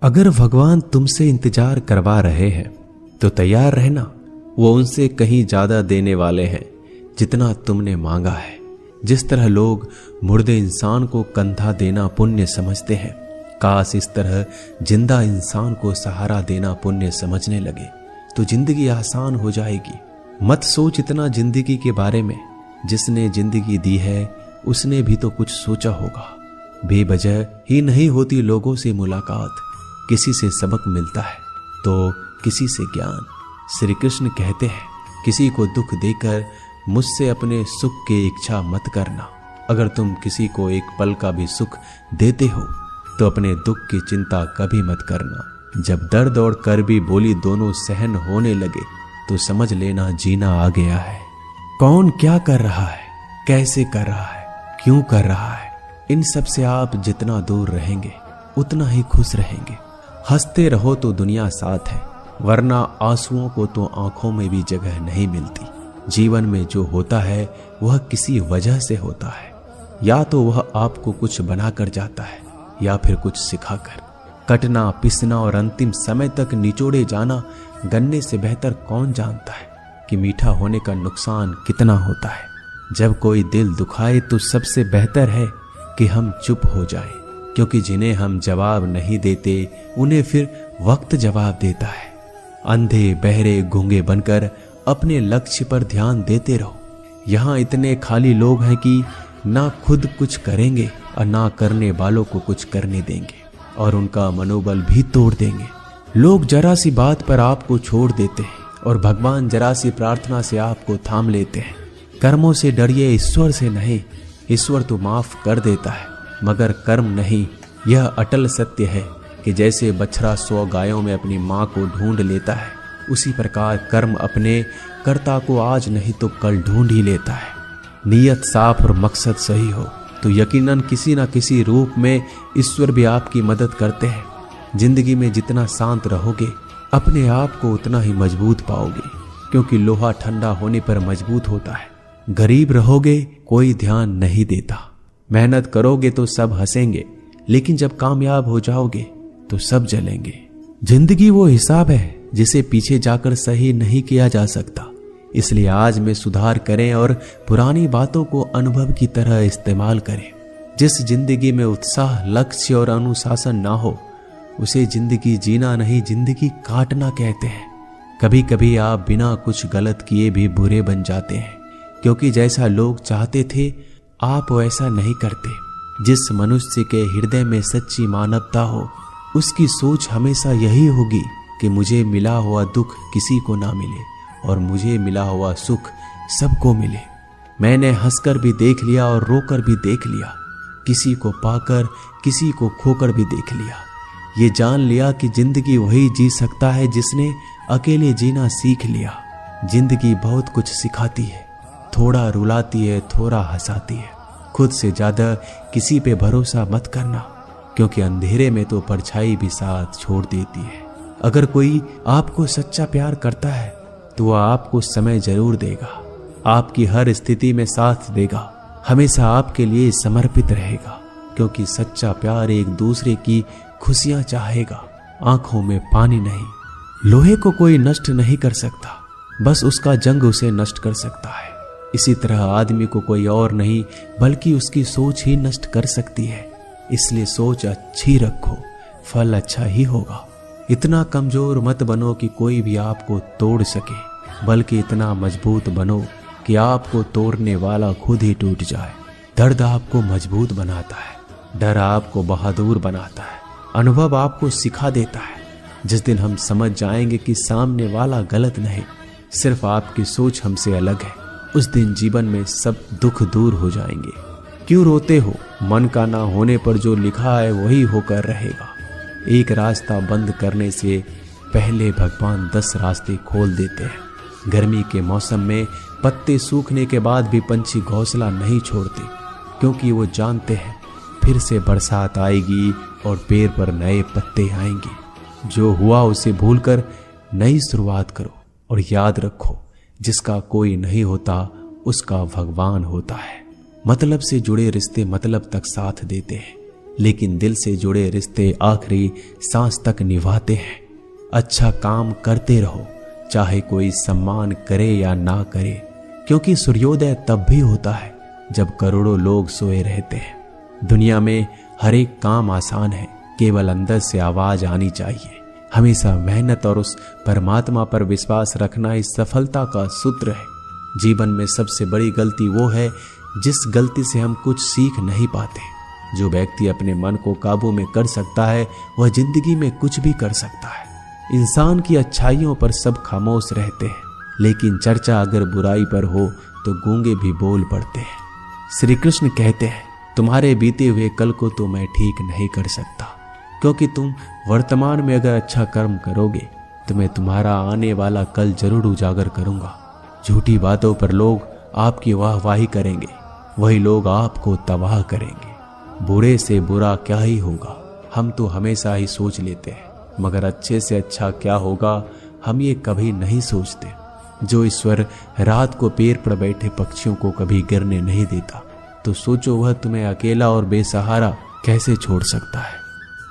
अगर भगवान तुमसे इंतजार करवा रहे हैं तो तैयार रहना, वो उनसे कहीं ज्यादा देने वाले हैं जितना तुमने मांगा है। जिस तरह लोग मुर्दे इंसान को कंधा देना पुण्य समझते हैं, काश इस तरह जिंदा इंसान को सहारा देना पुण्य समझने लगे तो जिंदगी आसान हो जाएगी। मत सोच इतना जिंदगी के बारे में, जिसने जिंदगी दी है उसने भी तो कुछ सोचा होगा। बेवजह ही नहीं होती लोगों से मुलाकात, किसी से सबक मिलता है तो किसी से ज्ञान। श्री कृष्ण कहते हैं, किसी को दुख देकर मुझसे अपने सुख की इच्छा मत करना। अगर तुम किसी को एक पल का भी सुख देते हो तो अपने दुख की चिंता कभी मत करना। जब दर्द और कर्बी बोली दोनों सहन होने लगे तो समझ लेना जीना आ गया है। कौन क्या कर रहा है, कैसे कर रहा है, क्यों कर रहा है, इन सब से आप जितना दूर रहेंगे उतना ही खुश रहेंगे। हंसते रहो तो दुनिया साथ है, वरना आंसुओं को तो आंखों में भी जगह नहीं मिलती। जीवन में जो होता है वह किसी वजह से होता है, या तो वह आपको कुछ बनाकर जाता है या फिर कुछ सिखाकर। कटना, पिसना और अंतिम समय तक निचोड़े जाना गन्ने से बेहतर कौन जानता है कि मीठा होने का नुकसान कितना होता है। जब कोई दिल दुखाए तो सबसे बेहतर है कि हम चुप हो जाएं, क्योंकि जिन्हें हम जवाब नहीं देते उन्हें फिर वक्त जवाब देता है। अंधे बहरे गूंगे बनकर अपने लक्ष्य पर ध्यान देते रहो। यहाँ इतने खाली लोग हैं कि ना खुद कुछ करेंगे और ना करने वालों को कुछ करने देंगे, और उनका मनोबल भी तोड़ देंगे। लोग जरा सी बात पर आपको छोड़ देते हैं और भगवान जरा सी प्रार्थना से आपको थाम लेते हैं। कर्मों से डरिए, ईश्वर से नहीं। ईश्वर तो माफ कर देता है मगर कर्म नहीं। यह अटल सत्य है कि जैसे बछड़ा 100 गायों में अपनी माँ को ढूंढ लेता है, उसी प्रकार कर्म अपने कर्ता को आज नहीं तो कल ढूंढ ही लेता है। नीयत साफ और मकसद सही हो तो यकीनन किसी न किसी रूप में ईश्वर भी आपकी मदद करते हैं। जिंदगी में जितना शांत रहोगे अपने आप को उतना ही मजबूत पाओगे, क्योंकि लोहा ठंडा होने पर मजबूत होता है। गरीब रहोगे कोई ध्यान नहीं देता, मेहनत करोगे तो सब हंसेंगे, लेकिन जब कामयाब हो जाओगे तो सब जलेंगे। जिंदगी वो हिसाब है जिसे पीछे जाकर सही नहीं किया जा सकता। इसलिए आज में सुधार करें और पुरानी बातों को अनुभव की तरह इस्तेमाल करें। जिस जिंदगी में उत्साह, लक्ष्य और अनुशासन ना हो उसे जिंदगी जीना नहीं, जिंदगी काटना कहते हैं। कभी कभी आप बिना कुछ गलत किए भी बुरे बन जाते हैं, क्योंकि जैसा लोग चाहते थे आप वैसा नहीं करते। जिस मनुष्य के हृदय में सच्ची मानवता हो उसकी सोच हमेशा यही होगी कि मुझे मिला हुआ दुख किसी को ना मिले और मुझे मिला हुआ सुख सबको मिले। मैंने हंसकर भी देख लिया और रोकर भी देख लिया, किसी को पाकर किसी को खोकर भी देख लिया। ये जान लिया कि जिंदगी वही जी सकता है जिसने अकेले जीना सीख लिया। जिंदगी बहुत कुछ सिखाती है, थोड़ा रुलाती है, थोड़ा हंसाती है। खुद से ज्यादा किसी पे भरोसा मत करना, क्योंकि अंधेरे में तो परछाई भी साथ छोड़ देती है। अगर कोई आपको सच्चा प्यार करता है तो वह आपको समय जरूर देगा, आपकी हर स्थिति में साथ देगा, हमेशा आपके लिए समर्पित रहेगा, क्योंकि सच्चा प्यार एक दूसरे की खुशियां चाहेगा, आंखों में पानी नहीं। लोहे को कोई नष्ट नहीं कर सकता, बस उसका जंग उसे नष्ट कर सकता है। इसी तरह आदमी को कोई और नहीं बल्कि उसकी सोच ही नष्ट कर सकती है। इसलिए सोच अच्छी रखो, फल अच्छा ही होगा। इतना कमजोर मत बनो कि कोई भी आपको तोड़ सके, बल्कि इतना मजबूत बनो कि आपको तोड़ने वाला खुद ही टूट जाए। दर्द आपको मजबूत बनाता है, डर आपको बहादुर बनाता है, अनुभव आपको सिखा देता है। जिस दिन हम समझ जाएंगे कि सामने वाला गलत नहीं, सिर्फ आपकी सोच हमसे अलग है, उस दिन जीवन में सब दुख दूर हो जाएंगे। क्यों रोते हो? मन का ना होने पर जो लिखा है वही होकर रहेगा। एक रास्ता बंद करने से पहले भगवान 10 रास्ते खोल देते हैं। गर्मी के मौसम में पत्ते सूखने के बाद भी पंछी घोंसला नहीं छोड़ते, क्योंकि वो जानते हैं फिर से बरसात आएगी और पेड़ पर नए पत्ते आएंगे। जो हुआ उसे भूलकर नई शुरुआत करो और याद रखो, जिसका कोई नहीं होता उसका भगवान होता है। मतलब से जुड़े रिश्ते मतलब तक साथ देते हैं, लेकिन दिल से जुड़े रिश्ते आखिरी सांस तक निभाते हैं। अच्छा काम करते रहो, चाहे कोई सम्मान करे या ना करे, क्योंकि सूर्योदय तब भी होता है जब करोड़ों लोग सोए रहते हैं। दुनिया में हर एक काम आसान है, केवल अंदर से आवाज आनी चाहिए। हमेशा मेहनत और उस परमात्मा पर विश्वास रखना इस सफलता का सूत्र है। जीवन में सबसे बड़ी गलती वो है जिस गलती से हम कुछ सीख नहीं पाते। जो व्यक्ति अपने मन को काबू में कर सकता है वह जिंदगी में कुछ भी कर सकता है। इंसान की अच्छाइयों पर सब खामोश रहते हैं, लेकिन चर्चा अगर बुराई पर हो तो गूंगे भी बोल पड़ते हैं। श्री कृष्ण कहते हैं, तुम्हारे बीते हुए कल को तो मैं ठीक नहीं कर सकता, क्योंकि तुम वर्तमान में अगर अच्छा कर्म करोगे तो मैं तुम्हारा आने वाला कल जरूर उजागर करूंगा। झूठी बातों पर लोग आपकी वाहवाही करेंगे, वही लोग आपको तबाह करेंगे। बुरे से बुरा क्या ही होगा, हम तो हमेशा ही सोच लेते हैं, मगर अच्छे से अच्छा क्या होगा हम ये कभी नहीं सोचते। जो ईश्वर रात को पेड़ पर बैठे पक्षियों को कभी गिरने नहीं देता, तो सोचो वह तुम्हें अकेला और बेसहारा कैसे छोड़ सकता है।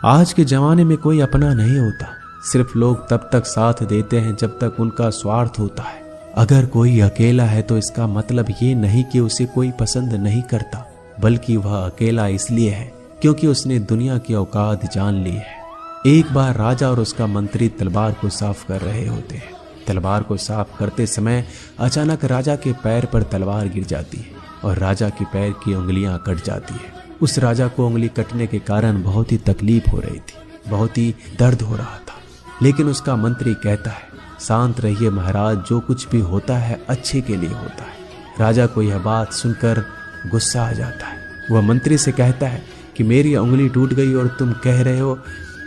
आज के जमाने में कोई अपना नहीं होता, सिर्फ लोग तब तक साथ देते हैं जब तक उनका स्वार्थ होता है। अगर कोई अकेला है तो इसका मतलब ये नहीं कि उसे कोई पसंद नहीं करता, बल्कि वह अकेला इसलिए है क्योंकि उसने दुनिया की औकात जान ली है। एक बार राजा और उसका मंत्री तलवार को साफ कर रहे होते हैं। तलवार को साफ करते समय अचानक राजा के पैर पर तलवार गिर जाती है और राजा के पैर की उंगलियां कट जाती है। उस राजा को उंगली कटने के कारण बहुत ही तकलीफ हो रही थी, बहुत ही दर्द हो रहा था। लेकिन उसका मंत्री कहता है, शांत रहिए महाराज, जो कुछ भी होता है अच्छे के लिए होता है। राजा को यह बात सुनकर गुस्सा आ जाता है। वह मंत्री से कहता है कि मेरी उंगली टूट गई और तुम कह रहे हो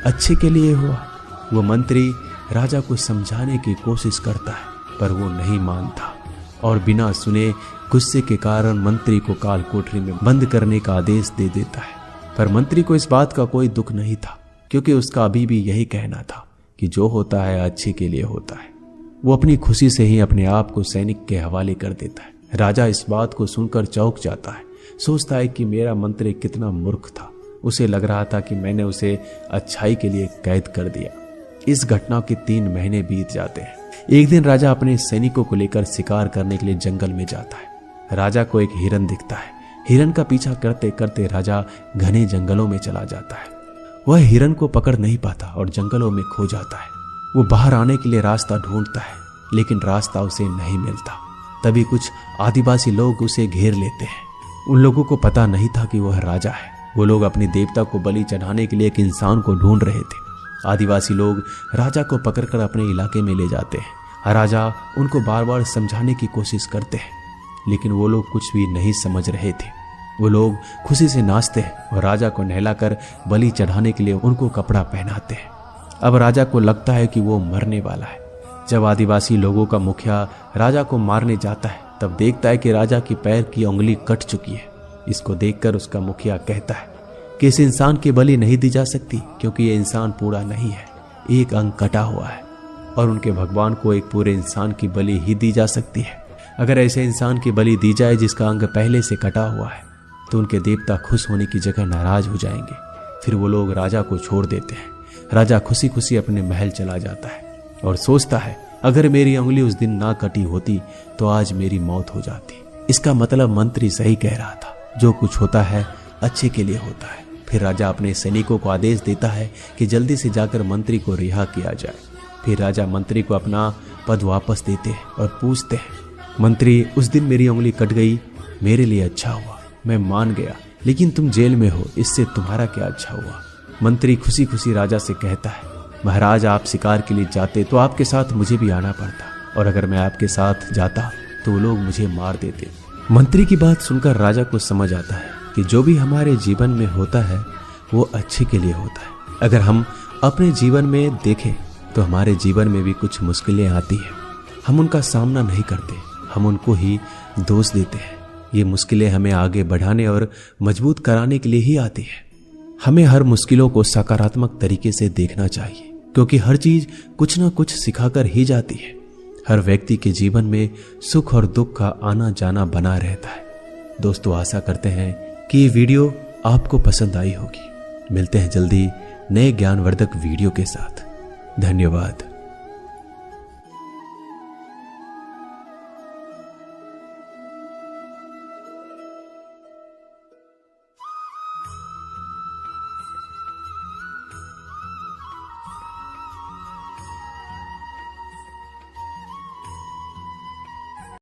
अच्छे के लिए हुआ। वह मंत्री राजा को समझाने की कोशिश करता है, पर वो नहीं मानता और बिना सुने गुस्से के कारण मंत्री को काल कोठरी में बंद करने का आदेश दे देता है। पर मंत्री को इस बात का कोई दुख नहीं था, क्योंकि उसका अभी भी यही कहना था कि जो होता है अच्छे के लिए होता है। वो अपनी खुशी से ही अपने आप को सैनिक के हवाले कर देता है। राजा इस बात को सुनकर चौंक जाता है, सोचता है कि मेरा मंत्री कितना मूर्ख था। उसे लग रहा था कि मैंने उसे अच्छाई के लिए कैद कर दिया। इस घटना के 3 महीने बीत जाते हैं। एक दिन राजा अपने सैनिकों को लेकर शिकार करने के लिए जंगल में जाता है। राजा को एक हिरन दिखता है। हिरन का पीछा करते करते राजा घने जंगलों में चला जाता है। वह हिरन को पकड़ नहीं पाता और जंगलों में खो जाता है। वो बाहर आने के लिए रास्ता ढूंढता है, लेकिन रास्ता उसे नहीं मिलता। तभी कुछ आदिवासी लोग उसे घेर लेते हैं। उन लोगों को पता नहीं था कि वह राजा है। वो लोग अपनी देवता को बलि चढ़ाने के लिए एक इंसान को ढूंढ रहे थे। आदिवासी लोग राजा को पकड़कर अपने इलाके में ले जाते हैं। राजा उनको बार बार समझाने की कोशिश करते हैं, लेकिन वो लोग कुछ भी नहीं समझ रहे थे। वो लोग खुशी से नाचते हैं और राजा को नहलाकर बलि चढ़ाने के लिए उनको कपड़ा पहनाते हैं। अब राजा को लगता है कि वो मरने वाला है। जब आदिवासी लोगों का मुखिया राजा को मारने जाता है, तब देखता है कि राजा की पैर की उंगली कट चुकी है। इसको देखकर उसका मुखिया कहता है कि इस इंसान की बलि नहीं दी जा सकती, क्योंकि ये इंसान पूरा नहीं है, एक अंग कटा हुआ है, और उनके भगवान को एक पूरे इंसान की बलि ही दी जा सकती है। अगर ऐसे इंसान की बलि दी जाए जिसका अंग पहले से कटा हुआ है, तो उनके देवता खुश होने की जगह नाराज हो जाएंगे। फिर वो लोग राजा को छोड़ देते हैं। राजा खुशी खुशी अपने महल चला जाता है और सोचता है, अगर मेरी उंगली उस दिन ना कटी होती तो आज मेरी मौत हो जाती। इसका मतलब मंत्री सही कह रहा था, जो कुछ होता है अच्छे के लिए होता है। फिर राजा अपने सैनिकों को आदेश देता है कि जल्दी से जाकर मंत्री को रिहा किया जाए। फिर राजा मंत्री को अपना पद वापस देते हैं और पूछते हैं, मंत्री, उस दिन मेरी उंगली कट गई, मेरे लिए अच्छा हुआ, मैं मान गया, लेकिन तुम जेल में हो, इससे तुम्हारा क्या अच्छा हुआ। मंत्री खुशी खुशी राजा से कहता है, महाराज, आप शिकार के लिए जाते तो आपके साथ मुझे भी आना पड़ता, और अगर मैं आपके साथ जाता तो वो लोग मुझे मार देते। मंत्री की बात सुनकर राजा को समझ आता है कि जो भी हमारे जीवन में होता है वो अच्छे के लिए होता है। अगर हम अपने जीवन में देखें तो हमारे जीवन में भी कुछ मुश्किलें आती हैं। हम उनका सामना नहीं करते, हम उनको ही दोष देते हैं। ये मुश्किलें हमें आगे बढ़ाने और मजबूत कराने के लिए ही आती है। हमें हर मुश्किलों को सकारात्मक तरीके से देखना चाहिए, क्योंकि हर चीज कुछ ना कुछ सिखाकर ही जाती है। हर व्यक्ति के जीवन में सुख और दुख का आना जाना बना रहता है। दोस्तों, आशा करते हैं कि ये वीडियो आपको पसंद आई होगी। मिलते हैं जल्दी नए ज्ञानवर्धक वीडियो के साथ। धन्यवाद।